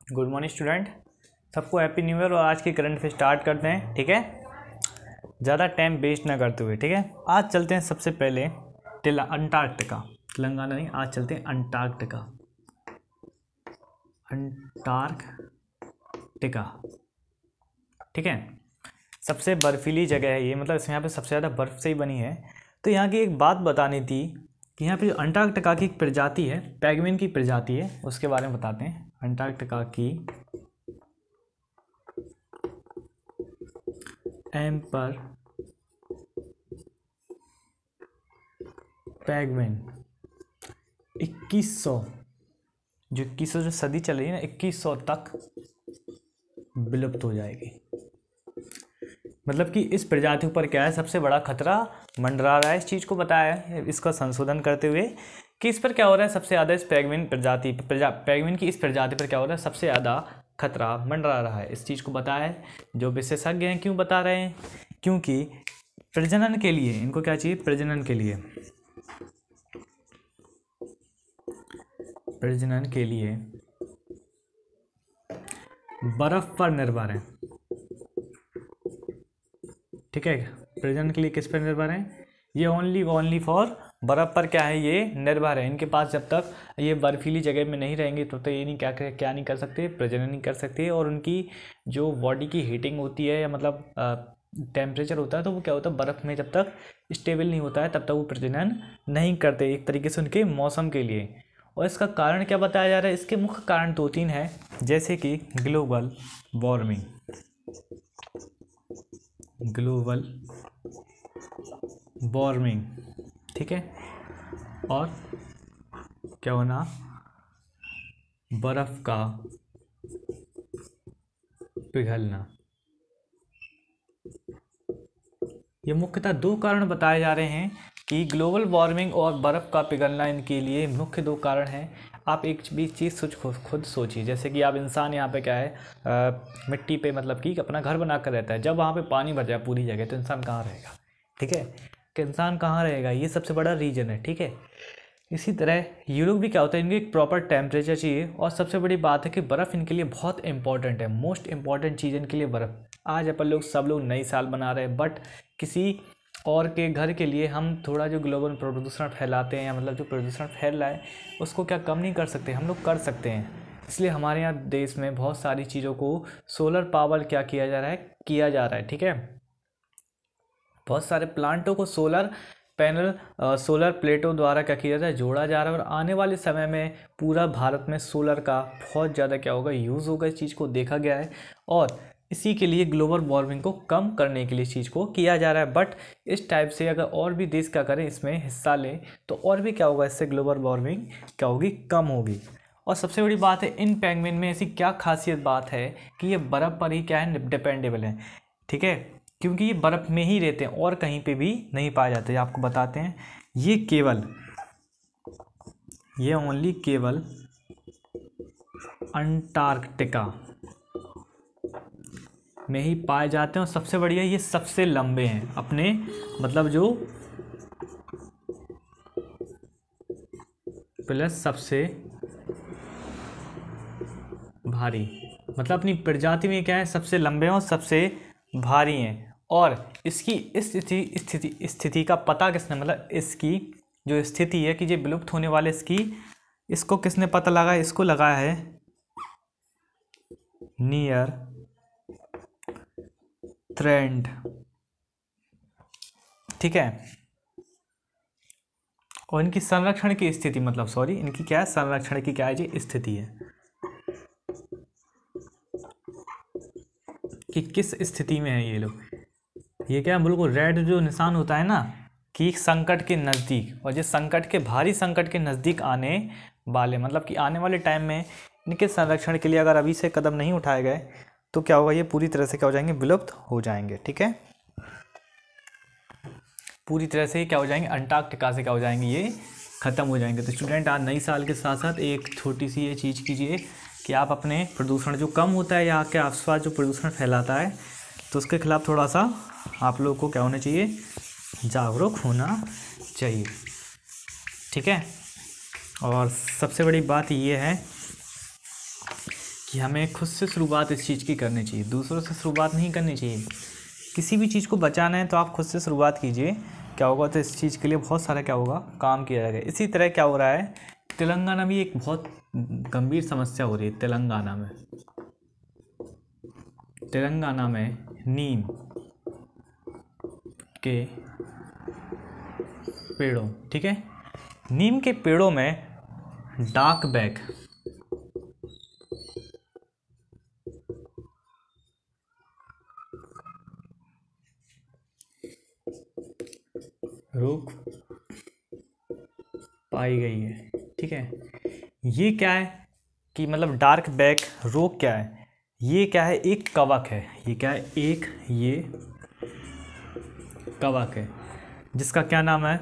Good morning student, सबको happy new year. और आज की करंट अफेयर स्टार्ट करते हैं, ठीक है। ज़्यादा टाइम वेस्ट ना करते हुए, ठीक है। आज चलते हैं सबसे पहले अंटार्कटिका, तेलंगाना नहीं, आज चलते हैं अंटार्कटिका। अंटार्कटिका, ठीक है। सबसे बर्फीली जगह है ये, मतलब यहाँ पे सबसे ज़्यादा बर्फ़ से ही बनी है। तो यहाँ की एक बात बतानी थी कि यहाँ पे जो अंटार्कटिका की एक प्रजाति है, पेंगुइन की प्रजाति है, उसके बारे में बताते हैं। अंटार्कटिका की एम्पर पेंगुइन 2100 जो सदी चल रही है ना, 2100 तक विलुप्त हो जाएगी। मतलब कि इस प्रजाति पर क्या है, सबसे बड़ा खतरा मंडरा रहा है। इस चीज़ को बताया है इसका संशोधन करते हुए कि इस पर क्या हो रहा है, सबसे ज़्यादा इस पेंगुइन की इस प्रजाति पर क्या हो रहा है, सबसे ज़्यादा खतरा मंडरा रहा है। इस चीज़ को बताया है जो विशेषज्ञ हैं। क्यों बता रहे हैं? क्योंकि प्रजनन के लिए इनको क्या चाहिए, प्रजनन के लिए बर्फ पर निर्भर है, ठीक है। प्रजनन के लिए किस पर निर्भर है? ये ओनली फॉर बर्फ़ पर क्या है, ये निर्भर है। इनके पास जब तक ये बर्फीली जगह में नहीं रहेंगे तो ये नहीं क्या नहीं कर सकते, प्रजनन नहीं कर सकते। और उनकी जो बॉडी की हीटिंग होती है, या मतलब टेम्परेचर होता है, तो वो क्या होता है, बर्फ़ में जब तक स्टेबल नहीं होता है तब तक वो प्रजनन नहीं करते, एक तरीके से उनके मौसम के लिए। और इसका कारण क्या बताया जा रहा है? इसके मुख्य कारण 2-3 हैं, जैसे कि ग्लोबल वार्मिंग, ठीक है, और क्या होना, बर्फ का पिघलना। ये मुख्यतः 2 कारण बताए जा रहे हैं कि ग्लोबल वार्मिंग और बर्फ़ का पिघलना, इनके लिए मुख्य 2 कारण हैं। आप एक भी चीज़ खुद सोचिए, जैसे कि आप इंसान यहाँ पे क्या है, मिट्टी पे मतलब कि अपना घर बना कर रहता है। जब वहाँ पे पानी भर जाए पूरी जगह तो इंसान कहाँ रहेगा, ठीक है, कि इंसान कहाँ रहेगा, ये सबसे बड़ा रीज़न है, ठीक है। इसी तरह ये लोग भी क्या होता है, इनको एक प्रॉपर टेम्परेचर चाहिए। और सबसे बड़ी बात है कि बर्फ़ इनके लिए बहुत इंपॉर्टेंट है, मोस्ट इंपॉर्टेंट चीज़ इनके लिए बर्फ़। आज अपन सब लोग नई साल मना रहे हैं, बट किसी और के घर के लिए हम थोड़ा जो ग्लोबल प्रदूषण फैलाते हैं, या मतलब जो प्रदूषण फैल रहा है उसको क्या कम नहीं कर सकते, हम लोग कर सकते हैं। इसलिए हमारे यहाँ देश में बहुत सारी चीज़ों को सोलर पावर क्या किया जा रहा है, ठीक है। बहुत सारे प्लांटों को सोलर पैनल, सोलर प्लेटों द्वारा क्या किया जाता है, जोड़ा जा रहा है। और आने वाले समय में पूरा भारत में सोलर का बहुत ज़्यादा क्या होगा, यूज़ होगा। इस चीज़ को देखा गया है और इसी के लिए ग्लोबल वार्मिंग को कम करने के लिए इस चीज़ को किया जा रहा है। बट इस टाइप से अगर और भी देश क्या करें, इसमें हिस्सा लें, तो और भी क्या होगा, इससे ग्लोबल वार्मिंग क्या होगी, कम होगी। और सबसे बड़ी बात है, इन पेंगुइन में ऐसी क्या खासियत बात है कि ये बर्फ़ पर ही क्या है, डिपेंडेबल है, ठीक है। क्योंकि ये बर्फ़ में ही रहते हैं और कहीं पे भी नहीं पाए जाते। आपको बताते हैं, ये ओनली केवल अंटार्कटिका में ही पाए जाते हैं। और सबसे बढ़िया, ये सबसे लंबे हैं अपने, मतलब जो प्लस सबसे भारी, मतलब अपनी प्रजाति में क्या है, सबसे लंबे हैं और सबसे भारी हैं। और इसकी स्थिति का पता किसने, मतलब इसकी जो स्थिति है कि ये विलुप्त होने वाले, इसको किसने पता लगा? इसको लगाया है नियर थ्रेट, ठीक है। और इनकी संरक्षण की स्थिति, मतलब सॉरी, इनकी क्या है, संरक्षण की क्या है जी, स्थिति है कि किस स्थिति में है ये लोग। ये क्या है, बिल्कुल रेड जो निशान होता है ना, कि संकट के नज़दीक, और ये संकट के, भारी संकट के नज़दीक आने वाले, मतलब कि आने वाले टाइम में इनके संरक्षण के लिए अगर अभी से कदम नहीं उठाए गए तो क्या होगा, ये पूरी तरह से क्या हो जाएंगे, विलुप्त हो जाएंगे, ठीक है। पूरी तरह से क्या हो जाएंगे, अंटार्कटिका से क्या हो जाएंगे, ये ख़त्म हो जाएंगे। तो स्टूडेंट, आज नई साल के साथ साथ एक छोटी सी ये चीज़ कीजिए कि आप अपने प्रदूषण जो कम होता है, या आपके आसपास जो प्रदूषण फैलाता है, तो उसके खिलाफ थोड़ा सा आप लोगों को क्या होना चाहिए, जागरूक होना चाहिए, ठीक है। और सबसे बड़ी बात ये है कि हमें खुद से शुरुआत इस चीज़ की करनी चाहिए, दूसरों से शुरुआत नहीं करनी चाहिए। किसी भी चीज़ को बचाना है तो आप खुद से शुरुआत कीजिए, क्या होगा तो इस चीज़ के लिए बहुत सारा क्या होगा काम किया जाएगा। इसी तरह क्या हो रहा है, तेलंगाना में एक बहुत गंभीर समस्या हो रही है। तेलंगाना में नीम के पेड़ों, ठीक है, नीम के पेड़ों में डार्क बैक रोग पाई गई है, ठीक है। ये क्या है कि मतलब डार्क बैक रोग क्या है, ये क्या है, एक कवक है। ये क्या है, एक ये कवक है जिसका क्या नाम है,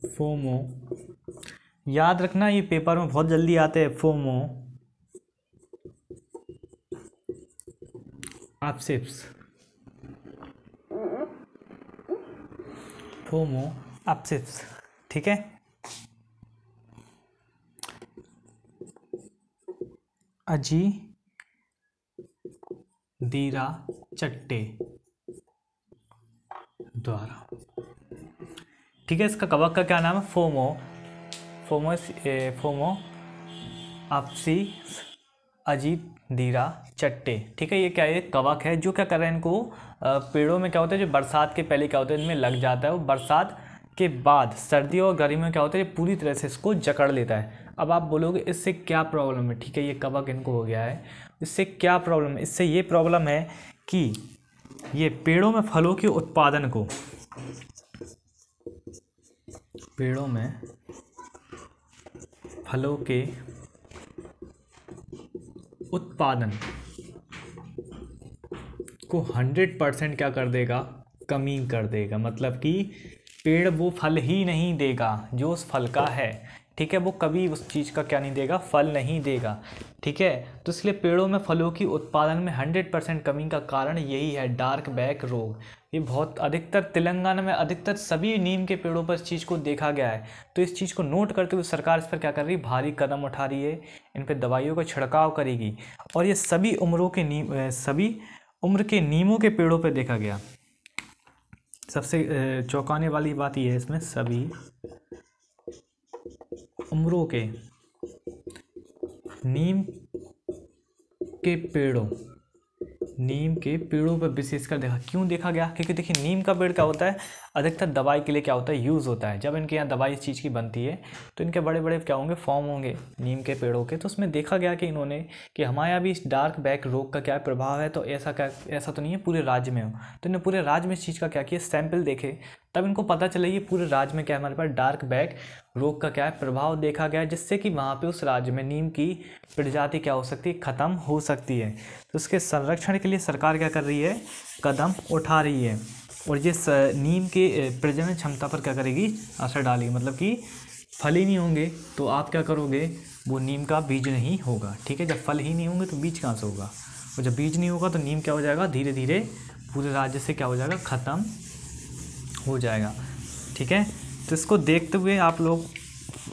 फोमो। याद रखना ये पेपर में बहुत जल्दी आते हैं, फोमो अपसिप्स, फोमो अपसिप्स, ठीक है। अजी दीरा चट्टे द्वारा, ठीक है। इसका कवक का क्या नाम है, फोमो अपसिप्स अजीत दीरा चट्टे, ठीक है। ये क्या है, कवक है जो क्या कर रहे हैं, इनको पेड़ों में क्या होता है, जो बरसात के पहले क्या होता है इनमें लग जाता है, वो बरसात के बाद सर्दियों और गर्मियों में क्या होता है, ये पूरी तरह से इसको जकड़ लेता है। अब आप बोलोगे इससे क्या प्रॉब्लम है, ठीक है, ये कवक इनको हो गया है, इससे क्या प्रॉब्लम है, इससे ये प्रॉब्लम है कि ये पेड़ों में फलों के उत्पादन को, पेड़ों में फलों के उत्पादन को 100% क्या कर देगा, कमी कर देगा। मतलब कि पेड़ वो फल ही नहीं देगा जो उस फल का है, ठीक है, वो कभी उस चीज़ का क्या नहीं देगा, फल नहीं देगा, ठीक है। तो इसलिए पेड़ों में फलों की उत्पादन में 100% कमी का कारण यही है, डार्क बैक रोग। ये बहुत अधिकतर तेलंगाना में अधिकतर सभी नीम के पेड़ों पर इस चीज़ को देखा गया है। तो इस चीज़ को नोट करते हुए सरकार इस पर क्या कर रही है, भारी कदम उठा रही है, इन पर दवाइयों का छिड़काव करेगी। और ये सभी उम्र के नीमों के पेड़ों पर देखा गया। सबसे चौंकाने वाली बात यह है इसमें, सभी उम्रों के नीम के पेड़ों पर विशेषकर देखा। क्यों देखा गया, क्योंकि देखिए नीम का पेड़ क्या होता है, अधिकतर दवाई के लिए क्या होता है, यूज़ होता है। जब इनके यहाँ दवाई इस चीज़ की बनती है तो इनके बड़े बड़े क्या होंगे, फॉर्म होंगे नीम के पेड़ों के। तो उसमें देखा गया कि इन्होंने कि हमारे यहाँ भी इस डार्क बैक रोग का क्या प्रभाव है। तो ऐसा तो नहीं है पूरे राज्य में हो, तो इन्होंने पूरे राज्य में इस चीज़ का क्या किया, सैंपल देखे, तब इनको पता चला ये पूरे राज्य में क्या हमारे पास डार्क बैक रोग का क्या है, प्रभाव देखा गया, जिससे कि वहाँ पे उस राज्य में नीम की प्रजाति क्या हो सकती है, ख़त्म हो सकती है। तो उसके संरक्षण के लिए सरकार क्या कर रही है, कदम उठा रही है। और ये नीम के प्रजनन क्षमता पर क्या करेगी, असर डालेगी। मतलब कि फल ही नहीं होंगे तो आप क्या करोगे, वो नीम का बीज नहीं होगा, ठीक है। जब फल ही नहीं होंगे तो बीज कहाँ से होगा, और जब बीज नहीं होगा तो नीम क्या हो जाएगा, धीरे धीरे पूरे राज्य से क्या हो जाएगा, ख़त्म हो जाएगा, ठीक है। तो इसको देखते हुए आप लोग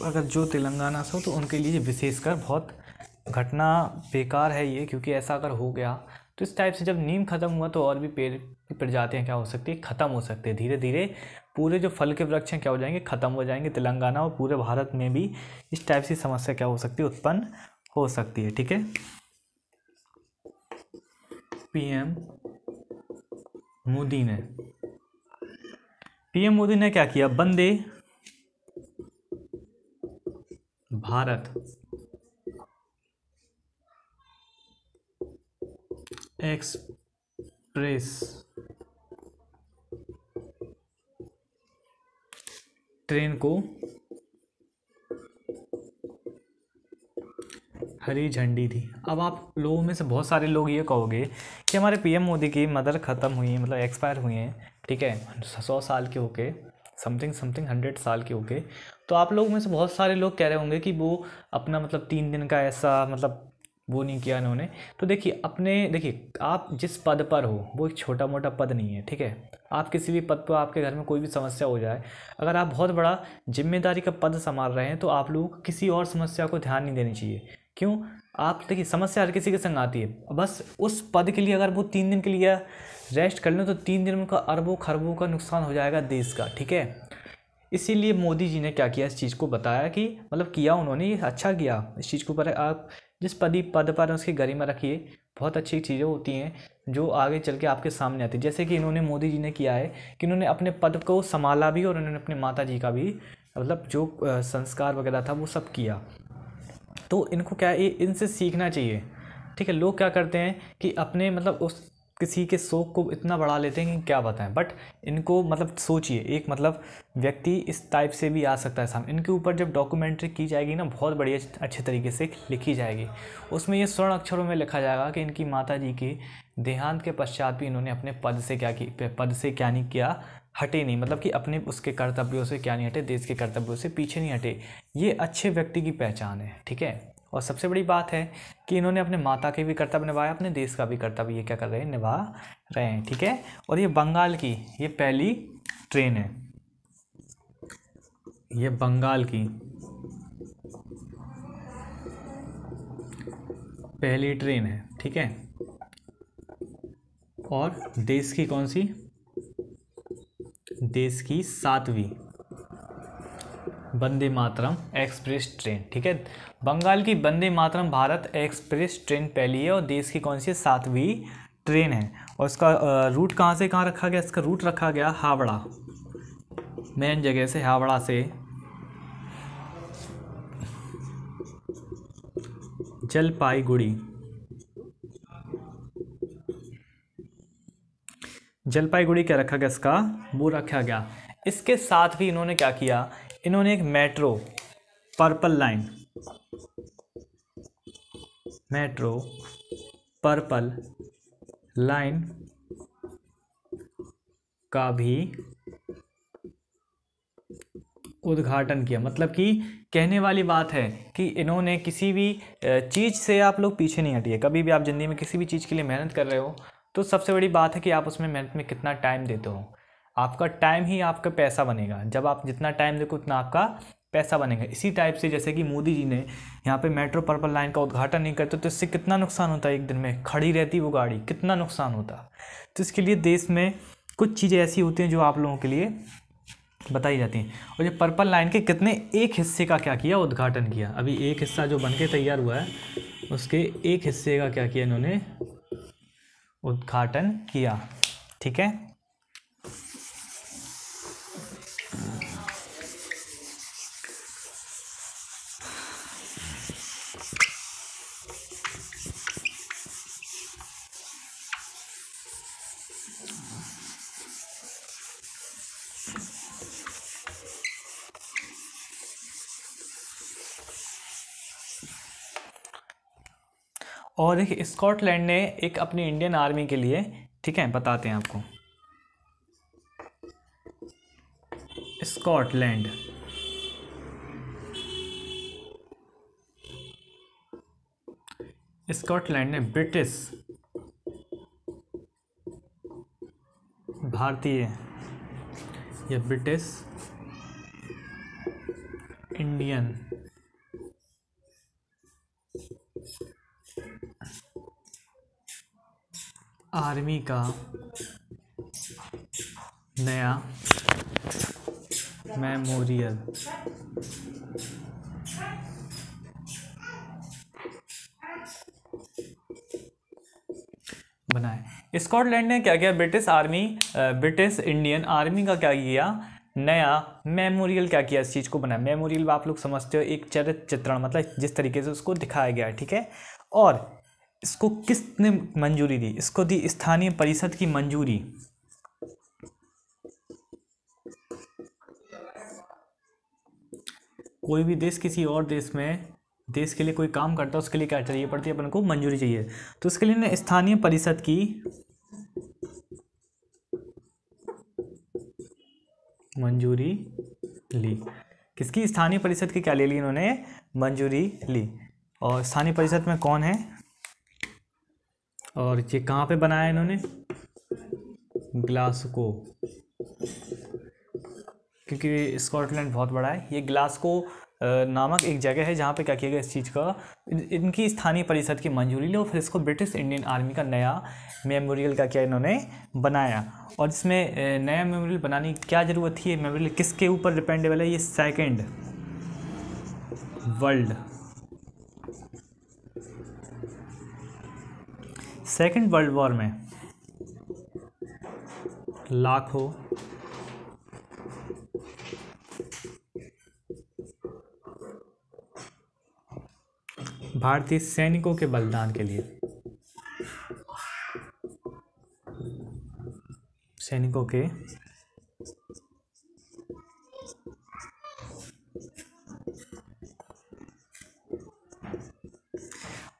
अगर जो तेलंगाना से हो तो उनके लिए विशेषकर बहुत घटना बेकार है ये, क्योंकि ऐसा अगर हो गया तो इस टाइप से जब नीम खत्म हुआ तो और भी पेड़ की प्रजातियाँ क्या हो सकती है, ख़त्म हो सकती है। धीरे धीरे पूरे जो फल के वृक्ष हैं क्या हो जाएंगे, ख़त्म हो जाएंगे। तेलंगाना और पूरे भारत में भी इस टाइप की समस्या क्या हो सकती है, उत्पन्न हो सकती है, ठीक है। पीएम मोदी ने क्या किया, वंदे भारत एक्सप्रेस ट्रेन को हरी झंडी थी। अब आप लोगों में से बहुत सारे लोग ये कहोगे कि हमारे पीएम मोदी की मदर ख़त्म हुई है, मतलब एक्सपायर हुई हैं, ठीक है, 100 साल के होके, समथिंग 100 साल के होके। तो आप लोगों में से बहुत सारे लोग कह रहे होंगे कि वो अपना मतलब 3 दिन का ऐसा मतलब वो नहीं किया इन्होंने। तो देखिए आप जिस पद पर हो वो एक छोटा मोटा पद नहीं है, ठीक है। आप किसी भी पद पर, आपके घर में कोई भी समस्या हो जाए, अगर आप बहुत बड़ा जिम्मेदारी का पद संभाल रहे हैं तो आप लोगों को किसी और समस्या को ध्यान नहीं देनी चाहिए। क्यों? आप देखिए, समस्या हर किसी के संग आती है, बस उस पद के लिए अगर वो 3 दिन के लिए रेस्ट कर लें तो 3 दिन में उनका अरबों खरबों का नुकसान हो जाएगा देश का, ठीक है। इसीलिए मोदी जी ने क्या किया, इस चीज़ को बताया कि मतलब किया उन्होंने, ये अच्छा किया इस चीज़ को। पर आप जिस पद पर उसकी गरिमा रखिए, बहुत अच्छी चीज़ें होती हैं जो आगे चल के आपके सामने आती है। जैसे कि इन्होंने, मोदी जी ने किया है कि उन्होंने अपने पद को संभाला भी और उन्होंने अपने माता जी का भी मतलब जो संस्कार वगैरह था वो सब किया। तो इनको क्या है, इनसे सीखना चाहिए, ठीक है। लोग क्या करते हैं कि अपने मतलब उस किसी के शौक को इतना बढ़ा लेते हैं कि क्या बताएं, बट इनको मतलब सोचिए, एक मतलब व्यक्ति इस टाइप से भी आ सकता है सामने। इनके ऊपर जब डॉक्यूमेंट्री की जाएगी ना, बहुत बढ़िया अच्छे तरीके से लिखी जाएगी, उसमें ये स्वर्ण अक्षरों में लिखा जाएगा कि इनकी माता जी के देहांत के पश्चात भी इन्होंने अपने पद से क्या नहीं किया, हटे नहीं, मतलब कि अपने उसके कर्तव्यों से क्या नहीं हटे, देश के कर्तव्यों से पीछे नहीं हटे। ये अच्छे व्यक्ति की पहचान है, ठीक है। और सबसे बड़ी बात है कि इन्होंने अपने माता के भी कर्तव्य निभाया, अपने देश का भी कर्तव्य ये क्या कर रहे हैं, निभा रहे हैं, ठीक है। और ये बंगाल की ये पहली ट्रेन है, ये बंगाल की पहली ट्रेन है, ठीक है। और देश की कौन सी, देश की 7वीं वंदे मातरम एक्सप्रेस ट्रेन, ठीक है। बंगाल की वंदे मातरम भारत एक्सप्रेस ट्रेन पहली है और देश की कौन सी 7वीं ट्रेन है। और इसका रूट कहाँ से कहाँ रखा गया, इसका रूट रखा गया हावड़ा, मेन जगह से, हावड़ा से जलपाईगुड़ी, जलपाईगुड़ी क्या रखा गया, इसका वो रखा गया। इसके साथ भी इन्होंने क्या किया, इन्होंने एक मेट्रो पर्पल लाइन का भी उद्घाटन किया। मतलब कि कहने वाली बात है कि इन्होंने किसी भी चीज़ से, आप लोग पीछे नहीं हटिए। कभी भी आप ज़िंदगी में किसी भी चीज़ के लिए मेहनत कर रहे हो तो सबसे बड़ी बात है कि आप उसमें मेहनत में कितना टाइम देते हो। आपका टाइम ही आपका पैसा बनेगा, जब आप जितना टाइम देखो उतना आपका पैसा बनेगा। इसी टाइप से जैसे कि मोदी जी ने यहाँ पे मेट्रो पर्पल लाइन का उद्घाटन नहीं करते तो इससे कितना नुकसान होता है, एक दिन में खड़ी रहती वो गाड़ी, कितना नुकसान होता। तो इसके लिए देश में कुछ चीज़ें ऐसी होती हैं जो आप लोगों के लिए बताई जाती हैं। और ये पर्पल लाइन के कितने एक हिस्से का क्या किया, उद्घाटन किया। अभी एक हिस्सा जो बनके तैयार हुआ है उसके एक हिस्से का क्या किया इन्होंने, उद्घाटन किया, ठीक है। और देखिए स्कॉटलैंड ने एक अपनी इंडियन आर्मी के लिए, ठीक है, बताते हैं आपको। स्कॉटलैंड ने ब्रिटिश भारतीय या ब्रिटिश इंडियन आर्मी का नया मेमोरियल बनाए। स्कॉटलैंड ने क्या किया, ब्रिटिश इंडियन आर्मी का क्या किया, नया मेमोरियल क्या किया, इस चीज़ को बनाया। मेमोरियल आप लोग समझते हो, एक चरित्र चित्रण, मतलब जिस तरीके से उसको दिखाया गया है, ठीक है। और इसको किसने मंजूरी दी, इसको दी स्थानीय परिषद की मंजूरी। कोई भी देश किसी और देश में देश के लिए कोई काम करता है उसके लिए क्या चाहिए पड़ती है, अपन को मंजूरी चाहिए। तो इसके लिए ने स्थानीय परिषद की मंजूरी ली। किसकी, स्थानीय परिषद की क्या ले ली इन्होंने, मंजूरी ली। और स्थानीय परिषद में कौन है, और ये कहाँ पे बनाया इन्होंने, ग्लासगो, क्योंकि स्कॉटलैंड बहुत बड़ा है। ये ग्लासगो नामक एक जगह है जहाँ पे क्या किया गया इस चीज़ का, इनकी स्थानीय परिषद की मंजूरी ली और फिर इसको ब्रिटिश इंडियन आर्मी का नया मेमोरियल का क्या इन्होंने बनाया। और इसमें नया मेमोरियल बनाने की क्या ज़रूरत थी, ये मेमोरियल किसके ऊपर डिपेंडेबल है, ये सेकेंड वर्ल्ड वॉर में लाखों भारतीय सैनिकों के बलिदान के लिए, सैनिकों के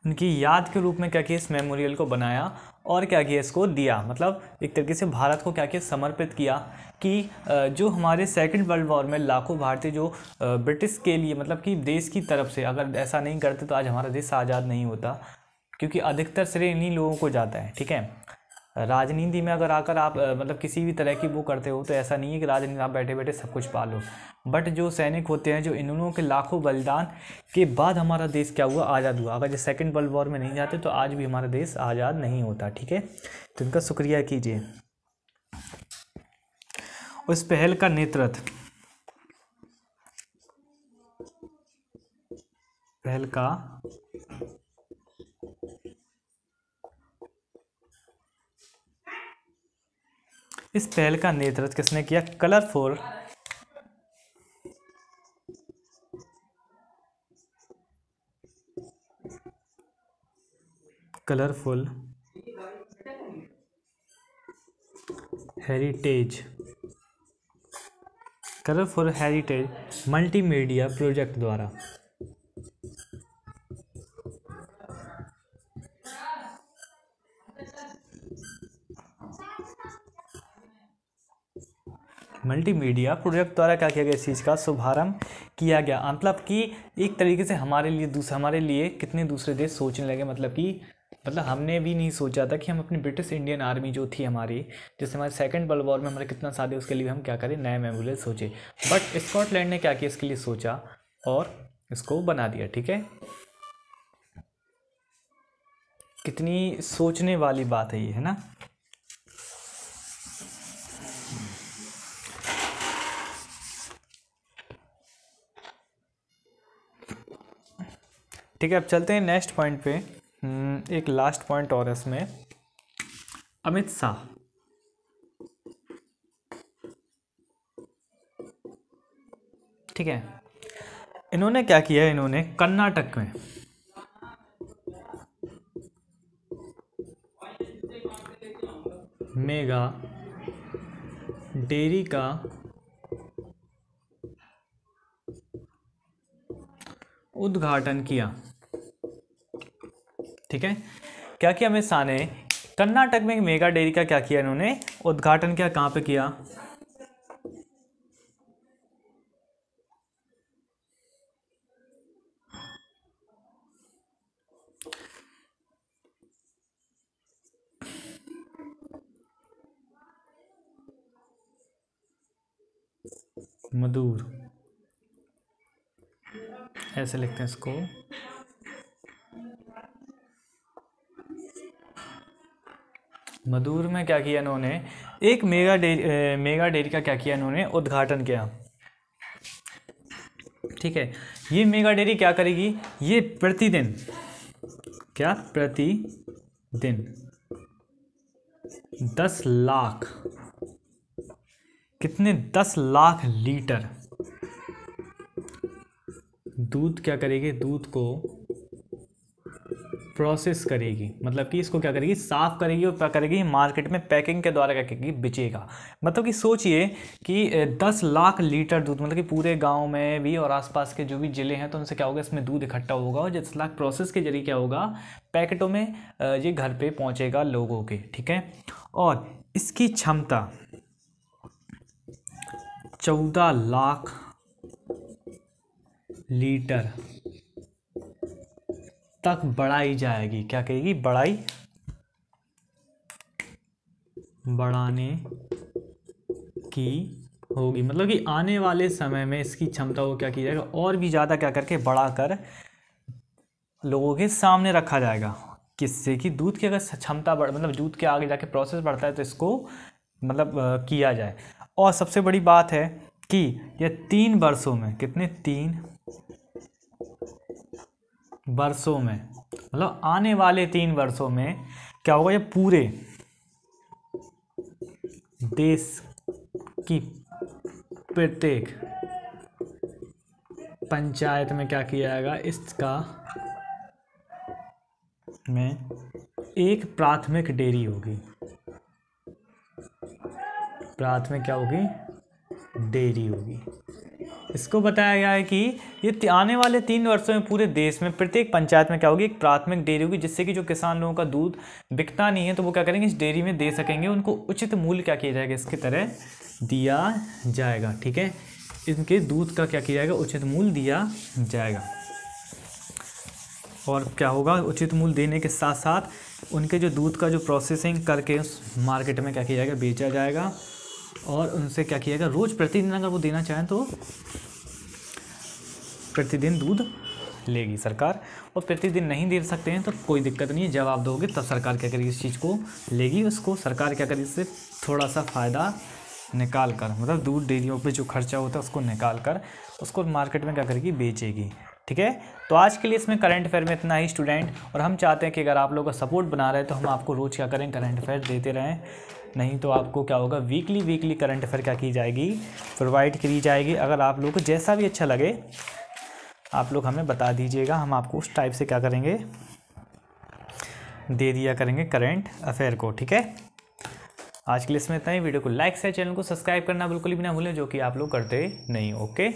उनकी याद के रूप में क्या किया, इस मेमोरियल को बनाया और क्या किया, इसको दिया, मतलब एक तरीके से भारत को क्या किया, समर्पित किया कि जो हमारे सेकंड वर्ल्ड वॉर में लाखों भारतीय जो ब्रिटिश के लिए, मतलब कि देश की तरफ से अगर ऐसा नहीं करते तो आज हमारा देश आज़ाद नहीं होता, क्योंकि अधिकतर श्रेय इन्हीं लोगों को जाता है। ठीक है, राजनीति में अगर आकर आप मतलब किसी भी तरह की वो करते हो तो ऐसा नहीं है कि राजनीति आप बैठे बैठे सब कुछ पालो, बट जो सैनिक होते हैं, जो इन लोगों के लाखों बलिदान के बाद हमारा देश क्या हुआ, आज़ाद हुआ। अगर जो सेकंड वर्ल्ड वॉर में नहीं जाते तो आज भी हमारा देश आज़ाद नहीं होता। ठीक है, तो इनका शुक्रिया कीजिए। उस पहल का नेतृत्व, इस पहल का नेतृत्व किसने किया, कलरफुल हेरिटेज मल्टीमीडिया प्रोजेक्ट द्वारा। मल्टीमीडिया प्रोजेक्ट द्वारा क्या किया गया, इस चीज़ का शुभारंभ किया गया। मतलब कि एक तरीके से हमारे लिए कितने दूसरे देश सोचने लगे, मतलब हमने भी नहीं सोचा था कि हम अपनी ब्रिटिश इंडियन आर्मी जो थी हमारी, जैसे हमारे सेकंड वर्ल्ड वॉर में हमारे कितना साथ है, उसके लिए हम क्या करें, नए मेमोरियल सोचे। बट स्कॉटलैंड ने क्या किया, इसके लिए सोचा और इसको बना दिया। ठीक है, कितनी सोचने वाली बात है ये, है ना। ठीक है, अब चलते हैं नेक्स्ट पॉइंट पे। एक लास्ट पॉइंट और है इसमें, अमित शाह। ठीक है, इन्होंने क्या किया, इन्होंने कर्नाटक में मेगा डेयरी का उद्घाटन किया। ठीक है, क्या किया अमित शाह ने, कर्नाटक में एक मेगा डेयरी का क्या किया, इन्होंने उद्घाटन किया। कहाँ पे किया, मधुर, ऐसे लिखते हैं इसको, मधुर में क्या किया इन्होंने, एक मेगा डेयरी का क्या किया इन्होंने, उद्घाटन किया। ठीक है, ये मेगा डेयरी क्या करेगी, ये प्रतिदिन 10 लाख, कितने, 10 लाख लीटर दूध क्या करेगी, दूध को प्रोसेस करेगी, मतलब कि इसको क्या करेगी, साफ करेगी और क्या करेगी, मार्केट में पैकिंग के द्वारा क्या करेगी, बेचेगा। मतलब कि सोचिए कि 10 लाख लीटर दूध, मतलब कि पूरे गांव में भी और आसपास के जो भी ज़िले हैं तो उनसे क्या होगा, इसमें दूध इकट्ठा होगा और 10 लाख प्रोसेस के जरिए क्या होगा, पैकेटों में ये घर पे पहुंचेगा लोगों के। ठीक है, और इसकी क्षमता 14 लाख लीटर तक बढ़ाई जाएगी। क्या कहेगी, बढ़ाई बढ़ाने की होगी, मतलब कि आने वाले समय में इसकी क्षमता को क्या किया जाएगा, और भी ज़्यादा क्या करके बढ़ाकर लोगों के सामने रखा जाएगा। किससे कि दूध की अगर क्षमता बढ़, मतलब दूध के आगे जाके प्रोसेस बढ़ता है तो इसको मतलब किया जाए। और सबसे बड़ी बात है कि ये 3 वर्षों में, कितने 3 वर्षों में, मतलब आने वाले 3 वर्षों में क्या होगा, ये पूरे देश की प्रत्येक पंचायत में क्या किया जाएगा, इसका में एक प्राथमिक डेयरी होगी। प्राथमिक क्या होगी, डेयरी होगी। इसको बताया गया है कि ये आने वाले 3 वर्षों में पूरे देश में प्रत्येक पंचायत में क्या होगी, एक प्राथमिक डेयरी होगी, जिससे कि जो किसान लोगों का दूध बिकता नहीं है तो वो क्या करेंगे, इस डेयरी में दे सकेंगे, उनको उचित मूल्य क्या किया जाएगा, इसकी तरह दिया जाएगा। ठीक है, इनके दूध का क्या किया जाएगा, उचित मूल्य दिया जाएगा। और क्या होगा, उचित मूल्य देने के साथ साथ उनके जो दूध का जो प्रोसेसिंग करके उस मार्केट में क्या किया जाएगा, बेचा जाएगा। और उनसे क्या किया जाएगा, रोज़ प्रतिदिन अगर वो देना चाहें तो प्रतिदिन दूध लेगी सरकार, और प्रतिदिन नहीं दे सकते हैं तो कोई दिक्कत नहीं है, जब आप दोगे तब सरकार क्या करेगी, इस चीज़ को लेगी। उसको सरकार क्या करेगी, इससे थोड़ा सा फ़ायदा निकाल कर, मतलब दूध डेयरियों पे जो खर्चा होता है उसको निकाल कर उसको मार्केट में क्या करेगी, बेचेगी। ठीक है, तो आज के लिए इसमें करंट अफेयर में इतना ही स्टूडेंट। और हम चाहते हैं कि अगर आप लोगों का सपोर्ट बना रहे तो हम आपको रोज़ क्या करें, करंट अफेयर देते रहें। नहीं तो आपको क्या होगा, वीकली करंट अफेयर क्या की जाएगी, प्रोवाइड करी जाएगी। अगर आप लोग को जैसा भी अच्छा लगे आप लोग हमें बता दीजिएगा, हम आपको उस टाइप से क्या करेंगे, दे दिया करेंगे करंट अफेयर को। ठीक है, आज के लिए इसमें इतना ही। वीडियो को लाइक शेयर, चैनल को सब्सक्राइब करना बिल्कुल भी ना भूलें, जो कि आप लोग करते नहीं। ओके।